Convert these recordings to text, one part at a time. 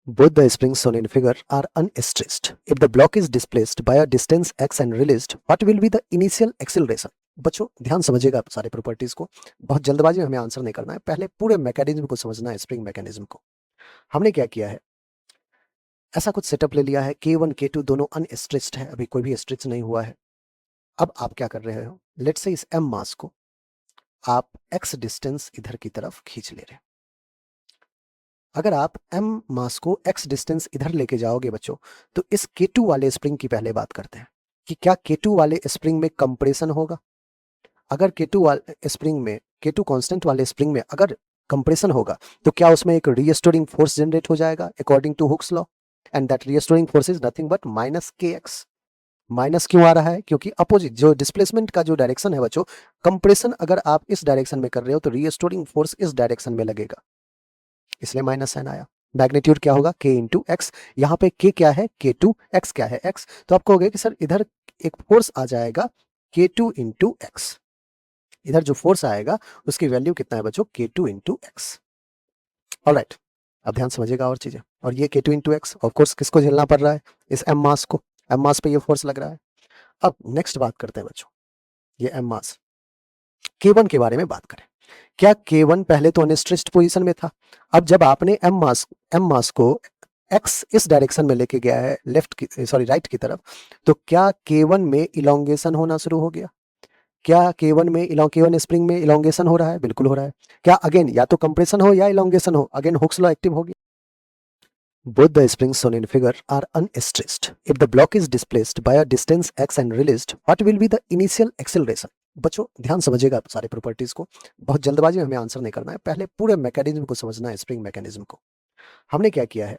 Both the springs shown in figure are unstressed. If the block is displaced by a distance x and released, what will be the initial acceleration? बच्चों ध्यान समझिएगा आप सारे properties को, बहुत जल्दबाजी में हमें आंसर नहीं करना है, पहले पूरे मैकेनिज्म को समझना है, स्प्रिंग मैकेनिज्म को। हमने क्या किया है, ऐसा कुछ सेटअप ले लिया है, K1 K2 दोनों अनस्ट्रेच्ड है, अभी कोई भी स्ट्रेच नहीं हुआ है। अब आप क्या कर रहे हो, लेट्स से इस m मास को आप x डिस्टेंस इधर की तरफ खींच ले रहे हैं। अगर आप m मास को x डिस्टेंस इधर लेके जाओगे बच्चों, तो इस K2 वाले स्प्रिंग की पहले बात करते हैं कि क्या K2 वाले स्प्रिंग में कंप्रेशन होगा। अगर K2 वाले स्प्रिंग में, K2 कांस्टेंट वाले स्प्रिंग में अगर कंप्रेशन होगा, तो क्या उसमें एक रीस्टोरिंग फोर्स जनरेट हो जाएगा according to Hooke's law, and that restoring force is nothing but minus kx। Minus क्यों आ रहा है, क्योंकि अपोजिट जो डिस्प्लेसमेंट का जो डायरेक्शन है बच्चों, कंप्रेशन अगर आप इस डायरेक्शन में कर रहे हो तो रीस्टोरिंग फोर्स इस डायरेक्शन में लगेगा, इसलिए माइनस साइन आया। मैग्नीट्यूड क्या होगा, k इंटू एक्स। यहाँ पे k क्या है, K2, x क्या है, x। तो आप कहोगे कि सर इधर एक फोर्स आ जाएगा K2 इंटू एक्स, इधर जो फोर्स आएगा उसकी वैल्यू कितना है बच्चों, K2 इंटू एक्स। ऑलराइट, अब ध्यान समझिएगा और चीजें। और ये K2 इंटू एक्स ऑफकोर्स किसको झेलना पड़ रहा है, इस m मास को, m मास पे ये फोर्स लग रहा है। अब नेक्स्ट बात करते हैं बच्चों, ये m मास, K1 के बारे में बात करें। क्या K1 पहले तो अनस्ट्रेच्ड पोजीशन में था, अब जब आपने m मास को x इस डायरेक्शन में लेके गया है, लेफ्ट की सॉरी राइट की तरफ, तो क्या K1 में इलोंगेशन होना शुरू हो गया। क्या K1 स्प्रिंग में इलोंगेशन हो रहा है, बिल्कुल हो रहा है। क्या अगेन या तो कंप्रेशन हो या इलोंगेशन हो, अगेन हुक्स लॉ एक्टिव हो गया। Both the springs shown in figure are unstressed. If the block is displaced by a distance x and released, what will be the initial acceleration? बच्चों ध्यान समझिएगा आप सारे प्रॉपर्टीज को, बहुत जल्दबाजी में हमें आंसर नहीं करना है, पहले पूरे मैकेनिज्म को समझना है, स्प्रिंग मैकेनिज्म को। हमने क्या किया है,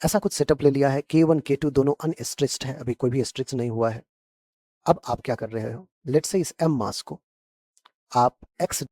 ऐसा कुछ सेटअप ले लिया है, K1 K2 दोनों अनस्ट्रेच्ड है, अभी कोई भी स्ट्रेच नहीं हुआ है। अब आप क्या कर रहे हो, लेट्स से इस m मास को आप x